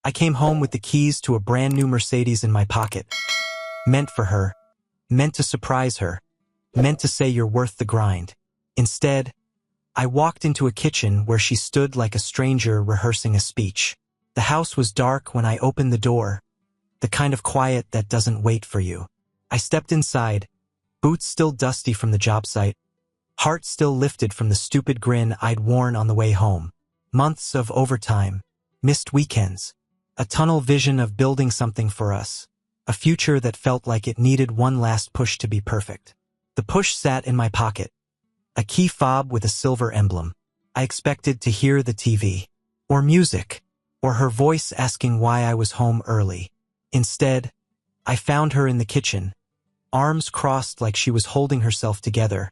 I came home with the keys to a brand new Mercedes in my pocket. Meant for her. Meant to surprise her. Meant to say you're worth the grind. Instead, I walked into a kitchen where she stood like a stranger rehearsing a speech. The house was dark when I opened the door, the kind of quiet that doesn't wait for you. I stepped inside, boots still dusty from the job site, heart still lifted from the stupid grin I'd worn on the way home. Months of overtime, missed weekends, a tunnel vision of building something for us, a future that felt like it needed one last push to be perfect. The push sat in my pocket, a key fob with a silver emblem. I expected to hear the TV, or music, or her voice asking why I was home early. Instead, I found her in the kitchen, arms crossed like she was holding herself together,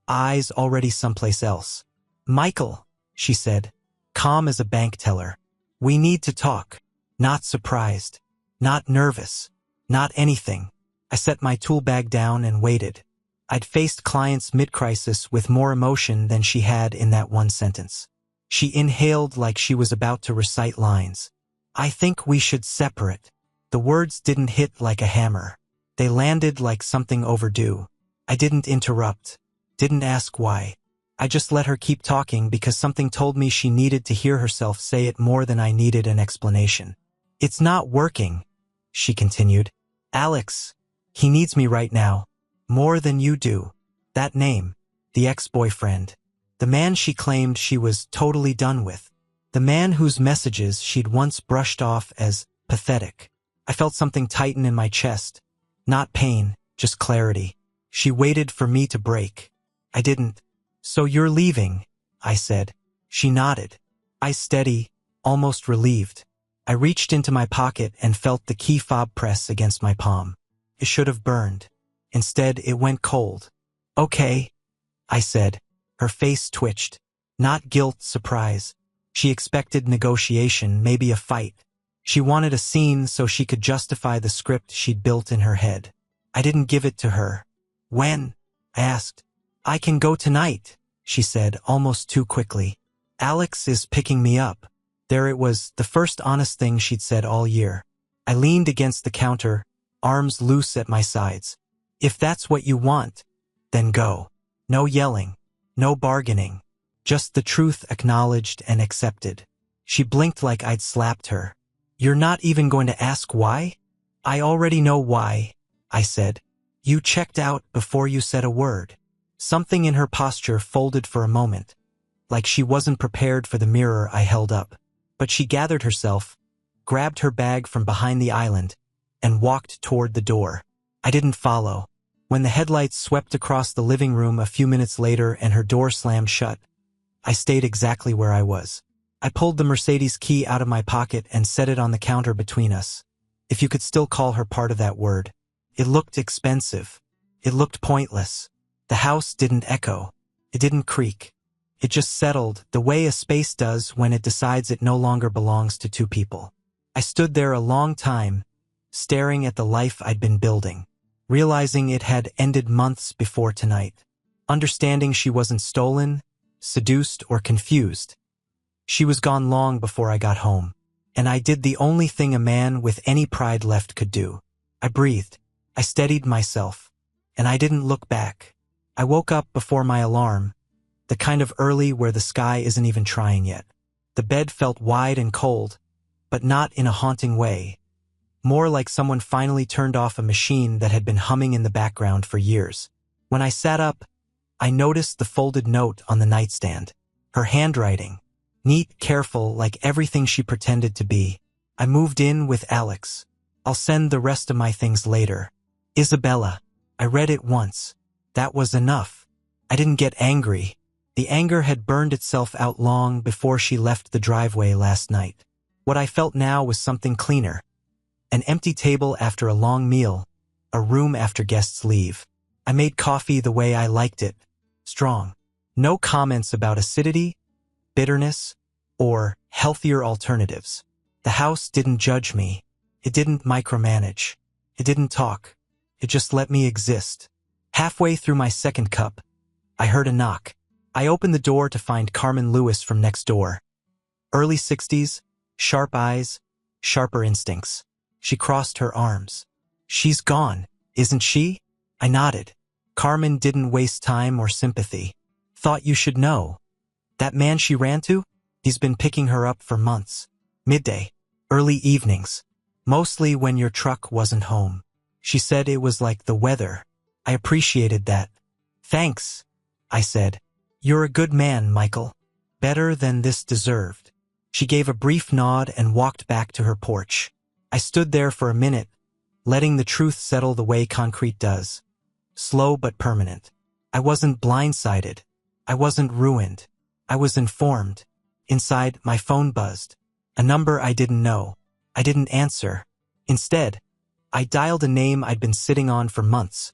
eyes already someplace else. "Michael," she said, calm as a bank teller. "We need to talk." Not surprised, not nervous, not anything. I set my tool bag down and waited. I'd faced clients mid-crisis with more emotion than she had in that one sentence. She inhaled like she was about to recite lines. "I think we should separate." The words didn't hit like a hammer. They landed like something overdue. I didn't interrupt, didn't ask why. I just let her keep talking because something told me she needed to hear herself say it more than I needed an explanation. "It's not working," she continued. "Alex, he needs me right now. More than you do." That name, the ex-boyfriend, the man she claimed she was totally done with, the man whose messages she'd once brushed off as pathetic. I felt something tighten in my chest. Not pain, just clarity. She waited for me to break. I didn't. "So you're leaving," I said. She nodded. Eyes steady, almost relieved. I reached into my pocket and felt the key fob press against my palm. It should have burned. Instead, it went cold. "Okay," I said. Her face twitched. Not guilt, surprise. She expected negotiation, maybe a fight. She wanted a scene so she could justify the script she'd built in her head. I didn't give it to her. "When?" I asked. "I can go tonight," she said, almost too quickly. "Alex is picking me up." There it was, the first honest thing she'd said all year. I leaned against the counter, arms loose at my sides. "If that's what you want, then go." No yelling, no bargaining, just the truth acknowledged and accepted. She blinked like I'd slapped her. "You're not even going to ask why?" "I already know why," I said. "You checked out before you said a word." Something in her posture folded for a moment, like she wasn't prepared for the mirror I held up. But she gathered herself, grabbed her bag from behind the island, and walked toward the door. I didn't follow. When the headlights swept across the living room a few minutes later and her door slammed shut, I stayed exactly where I was. I pulled the Mercedes key out of my pocket and set it on the counter between us. If you could still call her part of that word. It looked expensive. It looked pointless. The house didn't echo. It didn't creak. It just settled, the way a space does when it decides it no longer belongs to two people. I stood there a long time, staring at the life I'd been building, realizing it had ended months before tonight, understanding she wasn't stolen, seduced, or confused. She was gone long before I got home, and I did the only thing a man with any pride left could do. I breathed, I steadied myself, and I didn't look back. I woke up before my alarm, the kind of early where the sky isn't even trying yet. The bed felt wide and cold, but not in a haunting way. More like someone finally turned off a machine that had been humming in the background for years. When I sat up, I noticed the folded note on the nightstand. Her handwriting, neat, careful, like everything she pretended to be. "I moved in with Alex. I'll send the rest of my things later. Isabella." I read it once. That was enough. I didn't get angry. The anger had burned itself out long before she left the driveway last night. What I felt now was something cleaner. An empty table after a long meal, a room after guests leave. I made coffee the way I liked it, strong. No comments about acidity, bitterness, or healthier alternatives. The house didn't judge me. It didn't micromanage. It didn't talk. It just let me exist. Halfway through my second cup, I heard a knock. I opened the door to find Carmen Lewis from next door. Early 60s, sharp eyes, sharper instincts. She crossed her arms. She's gone, isn't she? I nodded. Carmen didn't waste time or sympathy. Thought you should know. That man she ran to? He's been picking her up for months. Midday, early evenings. Mostly when your truck wasn't home. She said it was like the weather. I appreciated that. Thanks, I said. You're a good man, Michael. Better than this deserved. She gave a brief nod and walked back to her porch. I stood there for a minute, letting the truth settle the way concrete does. Slow but permanent. I wasn't blindsided. I wasn't ruined. I was informed. Inside, my phone buzzed. A number I didn't know. I didn't answer. Instead, I dialed a name I'd been sitting on for months.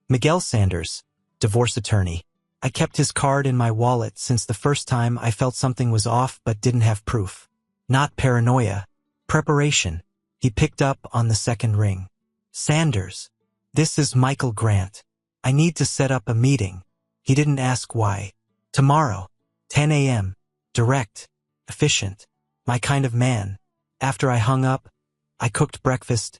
Miguel Sanders, divorce attorney. I kept his card in my wallet since the first time I felt something was off but didn't have proof. Not paranoia. Preparation. He picked up on the second ring. Sanders. This is Michael Grant. I need to set up a meeting. He didn't ask why. Tomorrow. 10 a.m. Direct. Efficient. My kind of man. After I hung up, I cooked breakfast,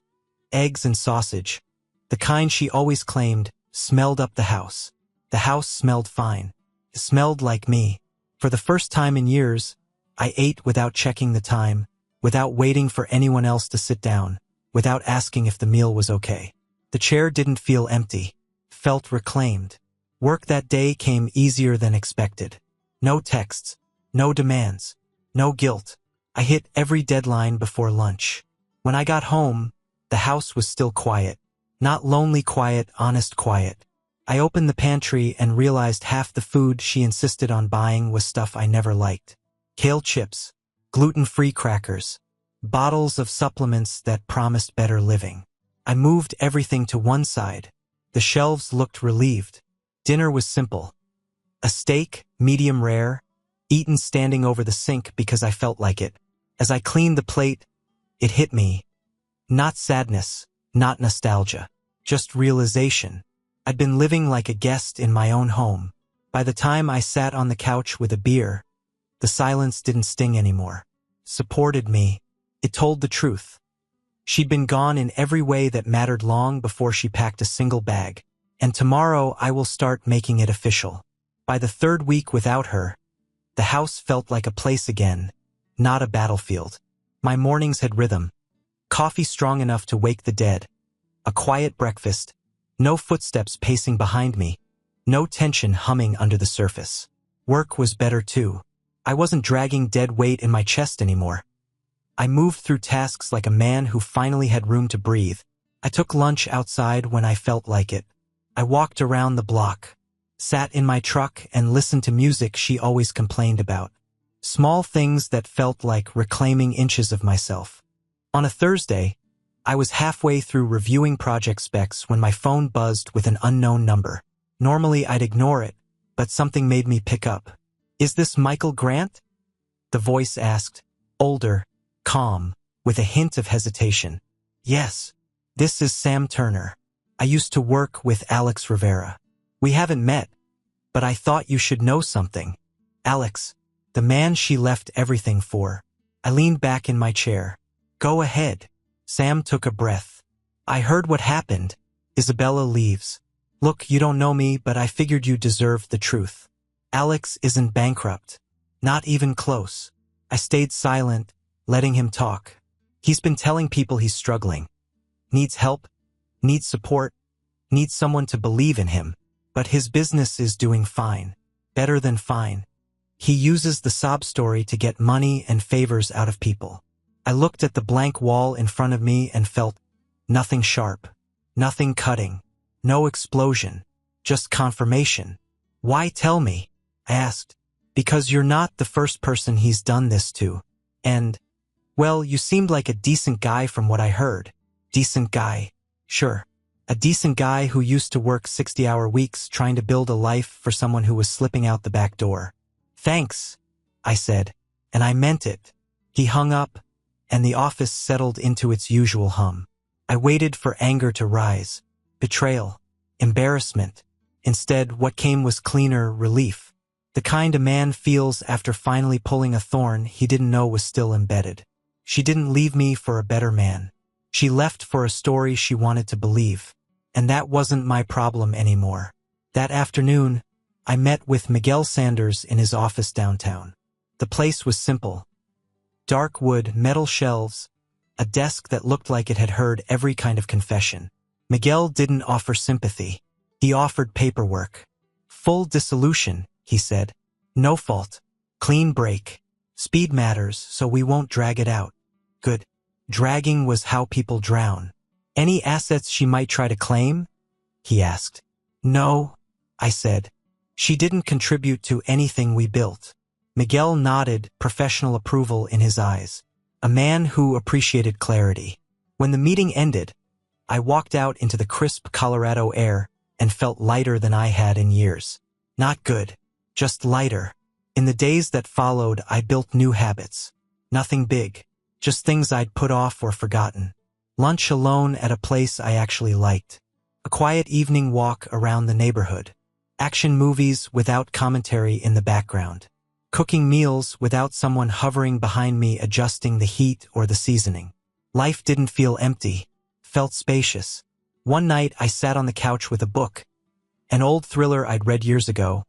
eggs and sausage. The kind she always claimed smelled up the house. The house smelled fine. It smelled like me. For the first time in years, I ate without checking the time, without waiting for anyone else to sit down, without asking if the meal was okay. The chair didn't feel empty. Felt reclaimed. Work that day came easier than expected. No texts. No demands. No guilt. I hit every deadline before lunch. When I got home, the house was still quiet. Not lonely quiet, honest quiet. I opened the pantry and realized half the food she insisted on buying was stuff I never liked. Kale chips, gluten-free crackers, bottles of supplements that promised better living. I moved everything to one side. The shelves looked relieved. Dinner was simple. A steak, medium rare, eaten standing over the sink because I felt like it. As I cleaned the plate, it hit me. Not sadness, not nostalgia, just realization. I'd been living like a guest in my own home. By the time I sat on the couch with a beer, the silence didn't sting anymore. Supported me. It told the truth. She'd been gone in every way that mattered long before she packed a single bag. And tomorrow I will start making it official. By the third week without her, the house felt like a place again, not a battlefield. My mornings had rhythm. Coffee strong enough to wake the dead. A quiet breakfast. No footsteps pacing behind me. No tension humming under the surface. Work was better too. I wasn't dragging dead weight in my chest anymore. I moved through tasks like a man who finally had room to breathe. I took lunch outside when I felt like it. I walked around the block, sat in my truck and listened to music she always complained about. Small things that felt like reclaiming inches of myself. On a Thursday, I was halfway through reviewing project specs when my phone buzzed with an unknown number. Normally I'd ignore it, but something made me pick up. Is this Michael Grant? The voice asked, older, calm, with a hint of hesitation. Yes, this is Sam Turner. I used to work with Alex Rivera. We haven't met, but I thought you should know something. Alex, the man she left everything for. I leaned back in my chair. Go ahead. Sam took a breath. I heard what happened. Isabella leaves. Look, you don't know me, but I figured you deserved the truth. Alex isn't bankrupt. Not even close. I stayed silent, letting him talk. He's been telling people he's struggling. Needs help, needs support, needs someone to believe in him. But his business is doing fine. Better than fine. He uses the sob story to get money and favors out of people. I looked at the blank wall in front of me and felt nothing sharp, nothing cutting, no explosion, just confirmation. Why tell me? I asked. Because you're not the first person he's done this to. And, well, you seemed like a decent guy from what I heard. Decent guy. Sure. A decent guy who used to work 60-hour weeks trying to build a life for someone who was slipping out the back door. Thanks, I said, and I meant it. He hung up, and the office settled into its usual hum. I waited for anger to rise, betrayal, embarrassment. Instead, what came was cleaner relief. The kind a man feels after finally pulling a thorn he didn't know was still embedded. She didn't leave me for a better man. She left for a story she wanted to believe. And that wasn't my problem anymore. That afternoon, I met with Miguel Sanders in his office downtown. The place was simple. Dark wood, metal shelves, a desk that looked like it had heard every kind of confession. Miguel didn't offer sympathy. He offered paperwork. Full dissolution, he said. No fault. Clean break. Speed matters, so we won't drag it out. Good. Dragging was how people drown. Any assets she might try to claim? He asked. No, I said. She didn't contribute to anything we built. Miguel nodded, professional approval in his eyes. A man who appreciated clarity. When the meeting ended, I walked out into the crisp Colorado air and felt lighter than I had in years. Not good, just lighter. In the days that followed, I built new habits. Nothing big, just things I'd put off or forgotten. Lunch alone at a place I actually liked. A quiet evening walk around the neighborhood. Action movies without commentary in the background. Cooking meals without someone hovering behind me adjusting the heat or the seasoning. Life didn't feel empty, felt spacious. One night I sat on the couch with a book, an old thriller I'd read years ago,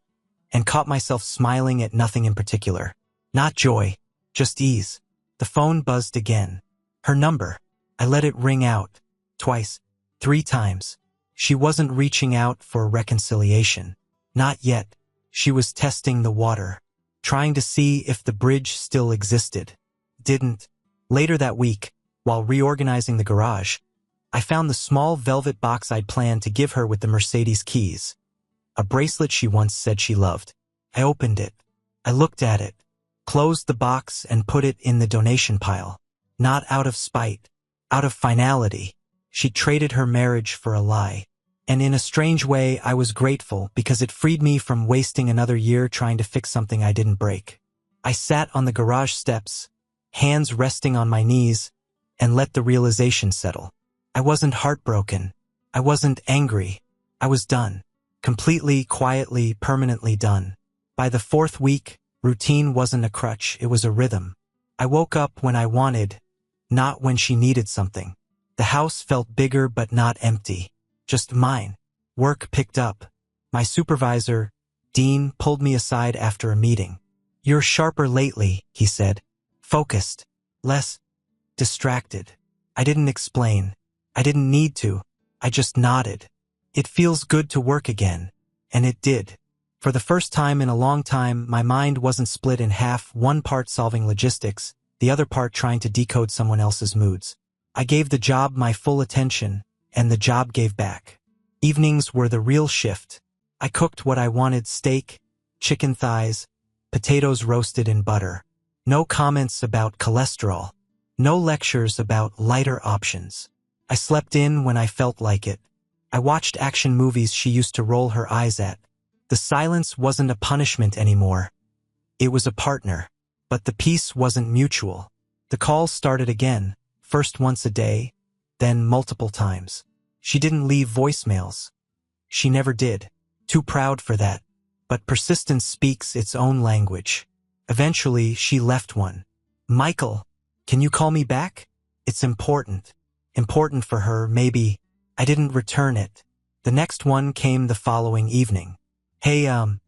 and caught myself smiling at nothing in particular. Not joy, just ease. The phone buzzed again. Her number. I let it ring out. Twice. 3 times. She wasn't reaching out for reconciliation. Not yet. She was testing the water. Trying to see if the bridge still existed. Didn't. Later that week, while reorganizing the garage, I found the small velvet box I'd planned to give her with the Mercedes keys. A bracelet she once said she loved. I opened it. I looked at it, closed the box and put it in the donation pile. Not out of spite, out of finality. She traded her marriage for a lie. And in a strange way, I was grateful because it freed me from wasting another year trying to fix something I didn't break. I sat on the garage steps, hands resting on my knees, and let the realization settle. I wasn't heartbroken. I wasn't angry. I was done. Completely, quietly, permanently done. By the 4th week, routine wasn't a crutch, it was a rhythm. I woke up when I wanted, not when she needed something. The house felt bigger but not empty. Just mine. Work picked up. My supervisor, Dean, pulled me aside after a meeting. You're sharper lately, he said. Focused. Less distracted. I didn't explain. I didn't need to. I just nodded. It feels good to work again. And it did. For the first time in a long time, my mind wasn't split in half, one part solving logistics, the other part trying to decode someone else's moods. I gave the job my full attention, and the job gave back. Evenings were the real shift. I cooked what I wanted: steak, chicken thighs, potatoes roasted in butter. No comments about cholesterol. No lectures about lighter options. I slept in when I felt like it. I watched action movies she used to roll her eyes at. The silence wasn't a punishment anymore. It was a partner. But the peace wasn't mutual. The calls started again, first once a day, then multiple times. She didn't leave voicemails. She never did. Too proud for that. But persistence speaks its own language. Eventually, she left one. Michael, can you call me back? It's important. Important for her, maybe. I didn't return it. The next one came the following evening. Hey, I'm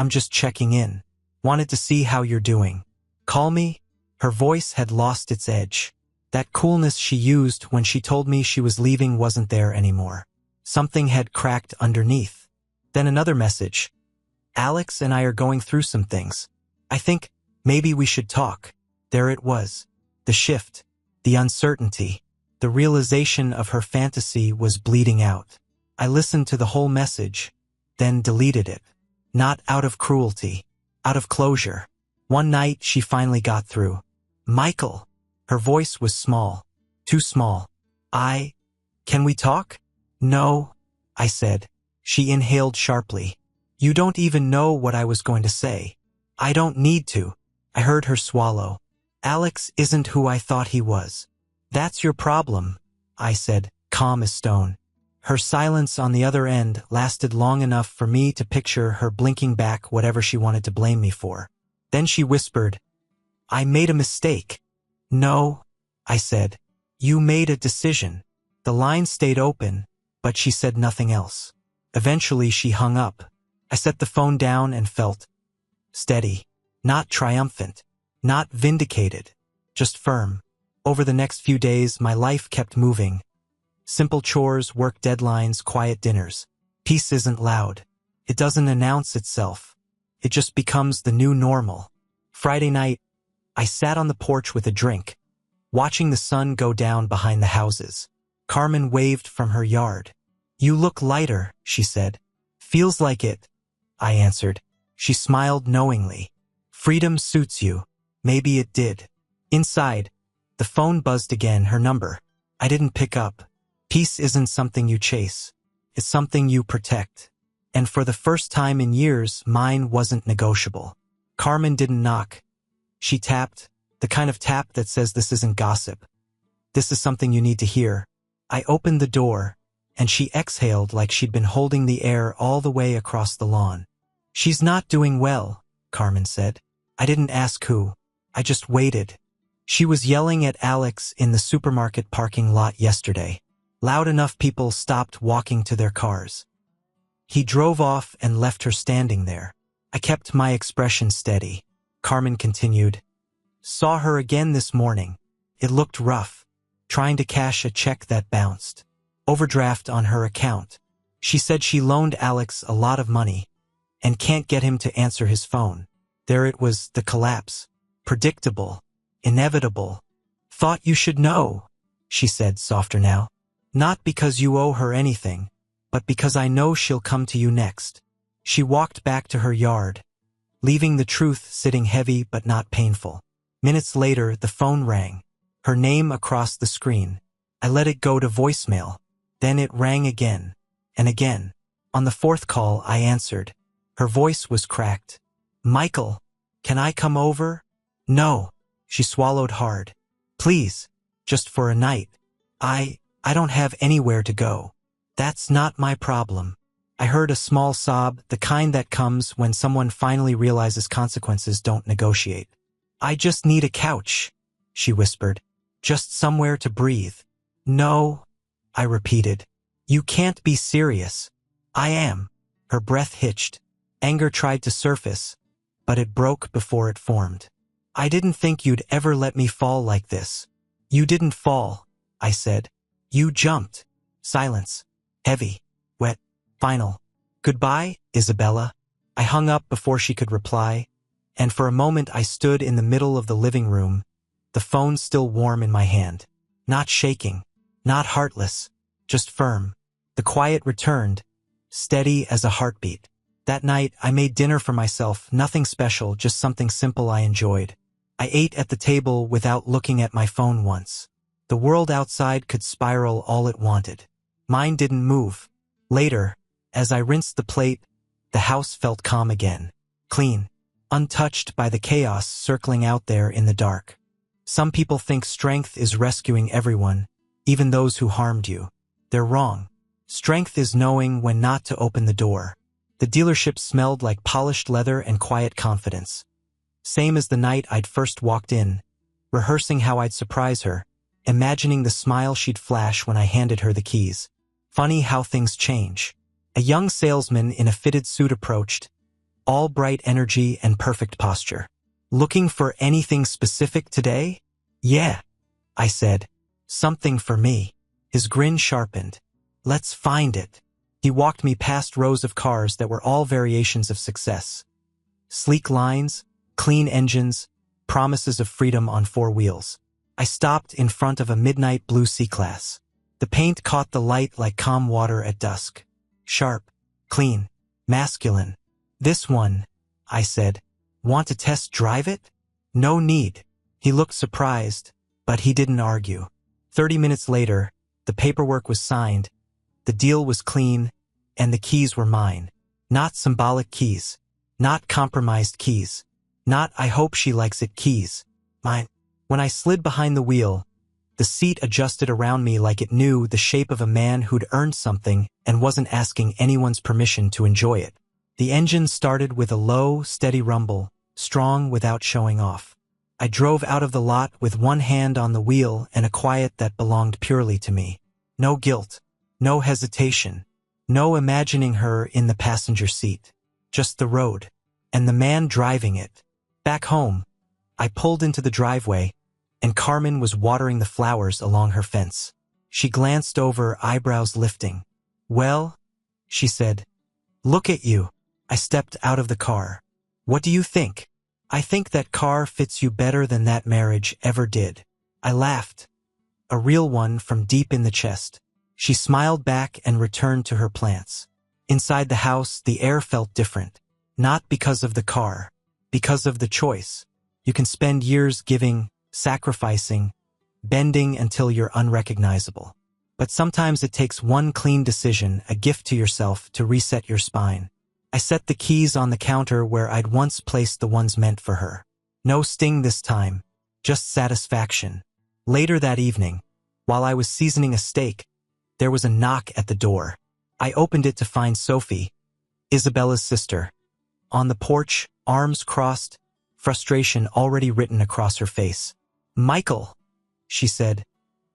just checking in. Wanted to see how you're doing. Call me? Her voice had lost its edge. That coolness she used when she told me she was leaving wasn't there anymore. Something had cracked underneath. Then another message. Alex and I are going through some things. I think maybe we should talk. There it was. The shift. The uncertainty. The realization of her fantasy was bleeding out. I listened to the whole message, then deleted it. Not out of cruelty. Out of closure. One night she finally got through. Michael. Her voice was small. Too small. Can we talk? No, I said. She inhaled sharply. You don't even know what I was going to say. I don't need to. I heard her swallow. Alex isn't who I thought he was. That's your problem, I said, calm as stone. Her silence on the other end lasted long enough for me to picture her blinking back whatever she wanted to blame me for. Then she whispered, I made a mistake. No, I said. You made a decision. The line stayed open, but she said nothing else. Eventually she hung up. I set the phone down and felt steady, not triumphant, not vindicated, just firm. Over the next few days, my life kept moving. Simple chores, work deadlines, quiet dinners. Peace isn't loud. It doesn't announce itself. It just becomes the new normal. Friday night, I sat on the porch with a drink, watching the sun go down behind the houses. Carmen waved from her yard. You look lighter, she said. Feels like it, I answered. She smiled knowingly. Freedom suits you. Maybe it did. Inside, the phone buzzed again, her number. I didn't pick up. Peace isn't something you chase. It's something you protect. And for the first time in years, mine wasn't negotiable. Carmen didn't knock. She tapped, the kind of tap that says this isn't gossip. This is something you need to hear. I opened the door, and she exhaled like she'd been holding the air all the way across the lawn. She's not doing well, Carmen said. I didn't ask who. I just waited. She was yelling at Alex in the supermarket parking lot yesterday. Loud enough people stopped walking to their cars. He drove off and left her standing there. I kept my expression steady. Carmen continued. Saw her again this morning. It looked rough. Trying to cash a check that bounced. Overdraft on her account. She said she loaned Alex a lot of money and can't get him to answer his phone. There it was, the collapse. Predictable. Inevitable. Thought you should know, she said, softer now. Not because you owe her anything, but because I know she'll come to you next. She walked back to her yard, leaving the truth sitting heavy but not painful. Minutes later, the phone rang. Her name across the screen. I let it go to voicemail. Then it rang again, and again. On the fourth call, I answered. Her voice was cracked. Michael, can I come over? No. She swallowed hard. Please, just for a night. I don't have anywhere to go. That's not my problem. I heard a small sob, the kind that comes when someone finally realizes consequences don't negotiate. I just need a couch, she whispered. Just somewhere to breathe. No, I repeated. You can't be serious. I am. Her breath hitched. Anger tried to surface, but it broke before it formed. I didn't think you'd ever let me fall like this. You didn't fall, I said. You jumped. Silence. Heavy. Wet. Final. Goodbye, Isabella. I hung up before she could reply, and for a moment I stood in the middle of the living room, the phone still warm in my hand. Not shaking. Not heartless. Just firm. The quiet returned, steady as a heartbeat. That night, I made dinner for myself, nothing special, just something simple I enjoyed. I ate at the table without looking at my phone once. The world outside could spiral all it wanted. Mine didn't move. Later, as I rinsed the plate, the house felt calm again. Clean. Untouched by the chaos circling out there in the dark. Some people think strength is rescuing everyone, even those who harmed you. They're wrong. Strength is knowing when not to open the door. The dealership smelled like polished leather and quiet confidence. Same as the night I'd first walked in, rehearsing how I'd surprise her, imagining the smile she'd flash when I handed her the keys. Funny how things change. A young salesman in a fitted suit approached, all bright energy and perfect posture. Looking for anything specific today? Yeah, I said. Something for me. His grin sharpened. Let's find it. He walked me past rows of cars that were all variations of success. Sleek lines, clean engines, promises of freedom on four wheels. I stopped in front of a midnight blue C-Class. The paint caught the light like calm water at dusk. Sharp, clean, masculine. This one, I said. Want to test drive it? No need. He looked surprised, but he didn't argue. 30 minutes later, the paperwork was signed, the deal was clean, and the keys were mine. Not symbolic keys. Not compromised keys. Not I hope she likes it keys. Mine. When I slid behind the wheel, the seat adjusted around me like it knew the shape of a man who'd earned something and wasn't asking anyone's permission to enjoy it. The engine started with a low, steady rumble, strong without showing off. I drove out of the lot with one hand on the wheel and a quiet that belonged purely to me. No guilt, no hesitation, no imagining her in the passenger seat. Just the road, and the man driving it. Back home, I pulled into the driveway, and Carmen was watering the flowers along her fence. She glanced over, eyebrows lifting. "Well," she said, "look at you." I stepped out of the car. "What do you think?" "I think that car fits you better than that marriage ever did." I laughed, a real one from deep in the chest. She smiled back and returned to her plants. Inside the house, the air felt different. Not because of the car, because of the choice. You can spend years giving, sacrificing, bending until you're unrecognizable. But sometimes it takes one clean decision, a gift to yourself, to reset your spine. I set the keys on the counter where I'd once placed the ones meant for her. No sting this time, just satisfaction. Later that evening, while I was seasoning a steak, there was a knock at the door. I opened it to find Sophie, Isabella's sister, on the porch, arms crossed, frustration already written across her face. "Michael," she said,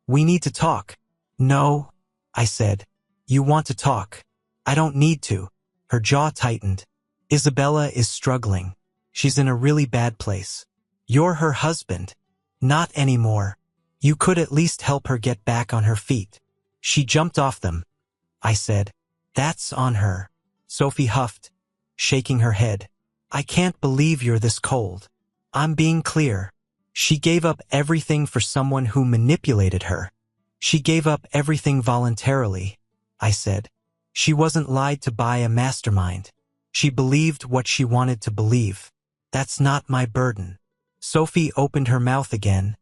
"we need to talk." "No," I said. "You want to talk. I don't need to." Her jaw tightened. "Isabella is struggling. She's in a really bad place. You're her husband." "Not anymore. You could at least help her get back on her feet." "She jumped off them," I said. "That's on her." Sophie huffed, shaking her head. "I can't believe you're this cold." "I'm being clear. She gave up everything for someone who manipulated her." "She gave up everything voluntarily," I said. "She wasn't lied to by a mastermind. She believed what she wanted to believe. That's not my burden." Sophie opened her mouth again,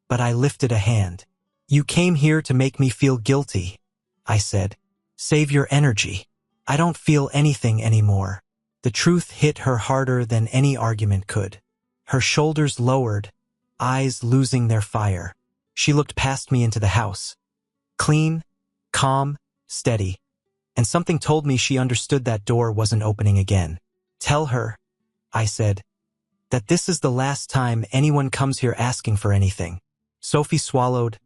but I lifted a hand. "You came here to make me feel guilty," I said. "Save your energy." "I don't feel anything anymore." The truth hit her harder than any argument could. Her shoulders lowered, eyes losing their fire. She looked past me into the house. Clean, calm, steady. And something told me she understood that door wasn't opening again. "Tell her," I said, "that this is the last time anyone comes here asking for anything." Sophie swallowed,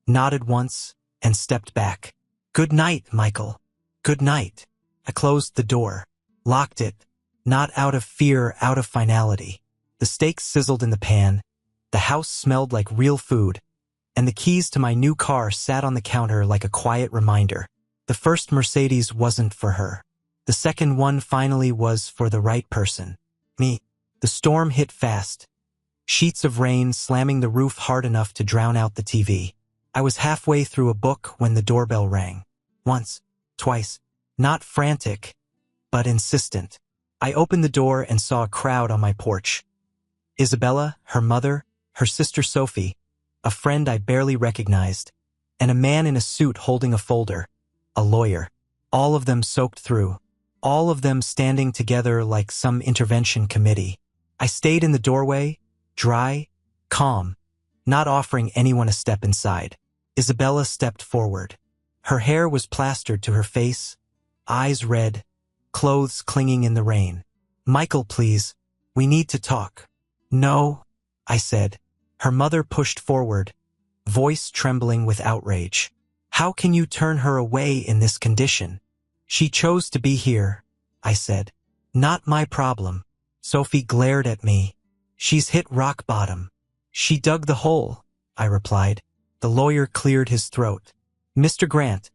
nodded once, and stepped back. "Good night, Michael. Good night." I closed the door, locked it, not out of fear, out of finality. The steaks sizzled in the pan, the house smelled like real food, and the keys to my new car sat on the counter like a quiet reminder. The first Mercedes wasn't for her. The second one finally was for the right person. Me. The storm hit fast. Sheets of rain slamming the roof hard enough to drown out the TV. I was halfway through a book when the doorbell rang. Once, twice. Not frantic, but insistent. I opened the door and saw a crowd on my porch. Isabella, her mother, her sister Sophie, a friend I barely recognized, and a man in a suit holding a folder. A lawyer. All of them soaked through. All of them standing together like some intervention committee. I stayed in the doorway, dry, calm, not offering anyone a step inside. Isabella stepped forward. Her hair was plastered to her face, eyes red, clothes clinging in the rain. "Michael, please, we need to talk." "No," I said. Her mother pushed forward, voice trembling with outrage. "How can you turn her away in this condition?" "She chose to be here," I said. "Not my problem." Sophie glared at me. "She's hit rock bottom." "She dug the hole," I replied. The lawyer cleared his throat. "Mr. Grant,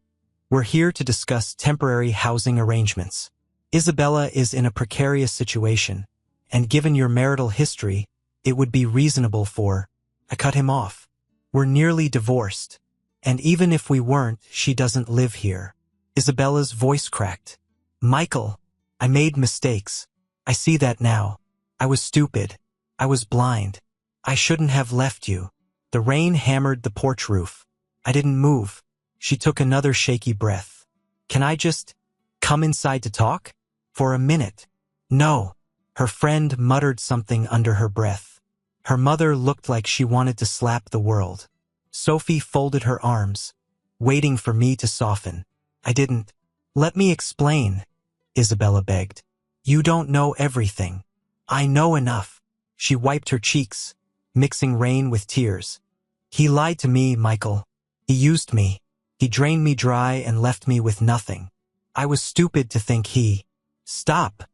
we're here to discuss temporary housing arrangements. Isabella is in a precarious situation, and given your marital history, it would be reasonable for—" I cut him off. "We're nearly divorced. And even if we weren't, she doesn't live here." Isabella's voice cracked. "Michael, I made mistakes. I see that now. I was stupid. I was blind. I shouldn't have left you." The rain hammered the porch roof. I didn't move. She took another shaky breath. "Can I just come inside to talk? For a minute?" "No." Her friend muttered something under her breath. Her mother looked like she wanted to slap the world. Sophie folded her arms, waiting for me to soften. I didn't. "Let me explain," Isabella begged. "You don't know everything. I know enough." She wiped her cheeks, mixing rain with tears. He lied to me, Michael. He used me. He drained me dry and left me with nothing. I was stupid to think he... Stop,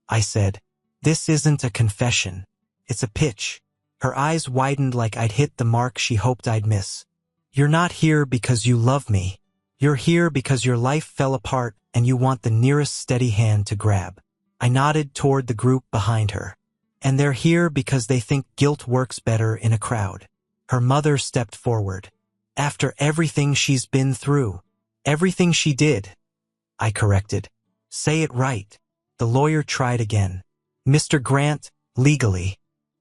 I said. This isn't a confession. It's a pitch. Her eyes widened like I'd hit the mark she hoped I'd miss. You're not here because you love me. You're here because your life fell apart and you want the nearest steady hand to grab. I nodded toward the group behind her. And they're here because they think guilt works better in a crowd. Her mother stepped forward. After everything she's been through. Everything she did. I corrected. Say it right. The lawyer tried again. Mr. Grant, legally.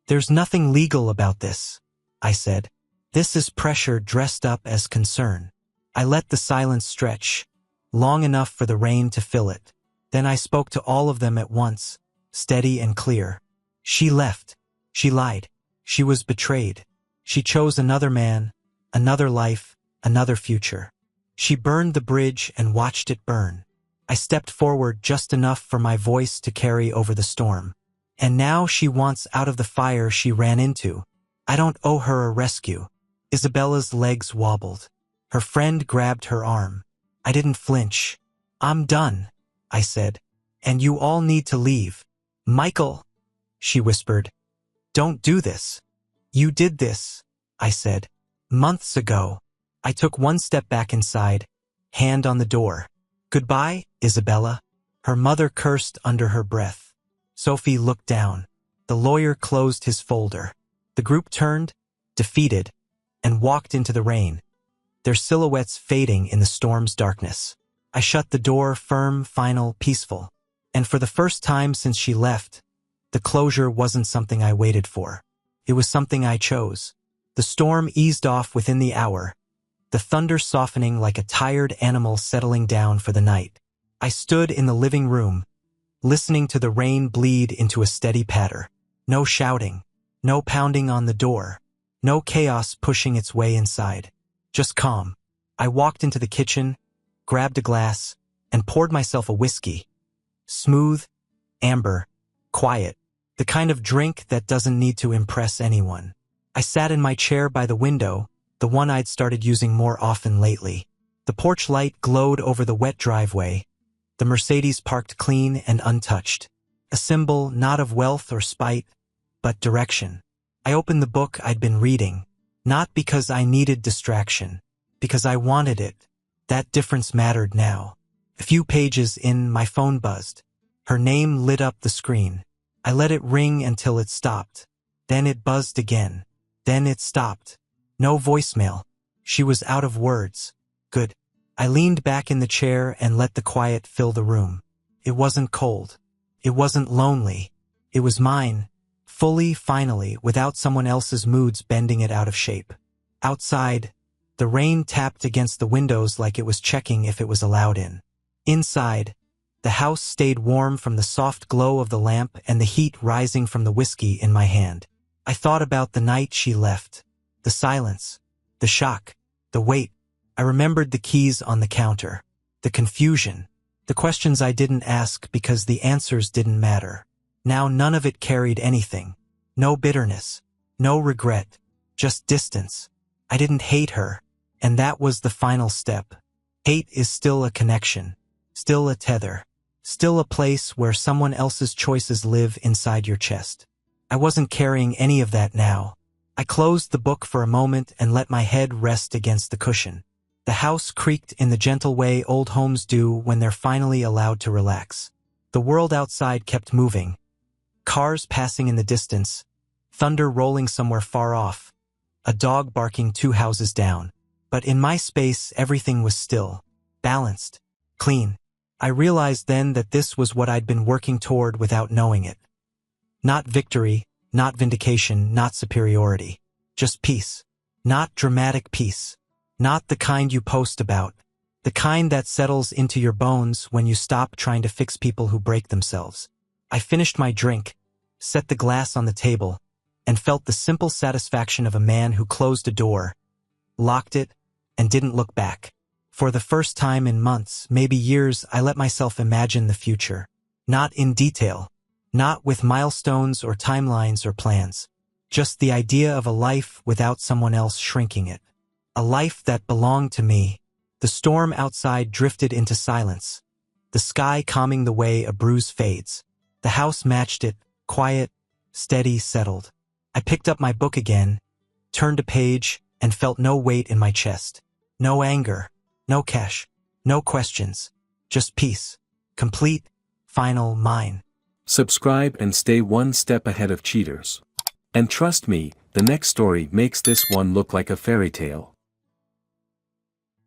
There's nothing legal about this, I said. This is pressure dressed up as concern. I let the silence stretch, long enough for the rain to fill it. Then I spoke to all of them at once, steady and clear. She left. She lied. She was betrayed. She chose another man, another life, another future. She burned the bridge and watched it burn. I stepped forward just enough for my voice to carry over the storm. And now she wants out of the fire she ran into. I don't owe her a rescue. Isabella's legs wobbled. Her friend grabbed her arm. I didn't flinch. I'm done, I said. And you all need to leave. Michael, she whispered. Don't do this. You did this, I said. Months ago. I took one step back inside, hand on the door. Goodbye, Isabella. Her mother cursed under her breath. Sophie looked down. The lawyer closed his folder. The group turned, defeated, and walked into the rain, their silhouettes fading in the storm's darkness. I shut the door firm, final, peaceful. And for the first time since she left, the closure wasn't something I waited for. It was something I chose. The storm eased off within the hour, the thunder softening like a tired animal settling down for the night. I stood in the living room, listening to the rain bleed into a steady patter. No shouting, no pounding on the door, no chaos pushing its way inside. Just calm. I walked into the kitchen, grabbed a glass, and poured myself a whiskey. Smooth, amber, quiet, the kind of drink that doesn't need to impress anyone. I sat in my chair by the window, the one I'd started using more often lately. The porch light glowed over the wet driveway, the Mercedes parked clean and untouched. A symbol not of wealth or spite, but direction. I opened the book I'd been reading, not because I needed distraction, because I wanted it. That difference mattered now. A few pages in, my phone buzzed. Her name lit up the screen. I let it ring until it stopped. Then it buzzed again. Then it stopped. No voicemail. She was out of words. Good. I leaned back in the chair and let the quiet fill the room. It wasn't cold. It wasn't lonely. It was mine. Fully, finally, without someone else's moods bending it out of shape. Outside, the rain tapped against the windows like it was checking if it was allowed in. Inside, the house stayed warm from the soft glow of the lamp and the heat rising from the whiskey in my hand. I thought about the night she left. The silence. The shock. The weight. I remembered the keys on the counter. The confusion. The questions I didn't ask because the answers didn't matter. Now none of it carried anything. No bitterness. No regret. Just distance. I didn't hate her. And that was the final step. Hate is still a connection. Still a tether. Still a place where someone else's choices live inside your chest. I wasn't carrying any of that now. I closed the book for a moment and let my head rest against the cushion. The house creaked in the gentle way old homes do when they're finally allowed to relax. The world outside kept moving. Cars passing in the distance. Thunder rolling somewhere far off. A dog barking 2 houses down. But in my space, everything was still. Balanced. Clean. I realized then that this was what I'd been working toward without knowing it. Not victory, not vindication, not superiority. Just peace. Not dramatic peace. Not the kind you post about. The kind that settles into your bones when you stop trying to fix people who break themselves. I finished my drink, set the glass on the table, and felt the simple satisfaction of a man who closed a door, locked it, and didn't look back. For the first time in months, maybe years, I let myself imagine the future. Not in detail. Not with milestones or timelines or plans. Just the idea of a life without someone else shrinking it. A life that belonged to me. The storm outside drifted into silence. The sky calming the way a bruise fades. The house matched it, quiet, steady, settled. I picked up my book again, turned a page, and felt no weight in my chest. No anger, no cash, no questions. Just peace. Complete, final, mine. Subscribe and stay one step ahead of cheaters. And trust me, the next story makes this one look like a fairy tale.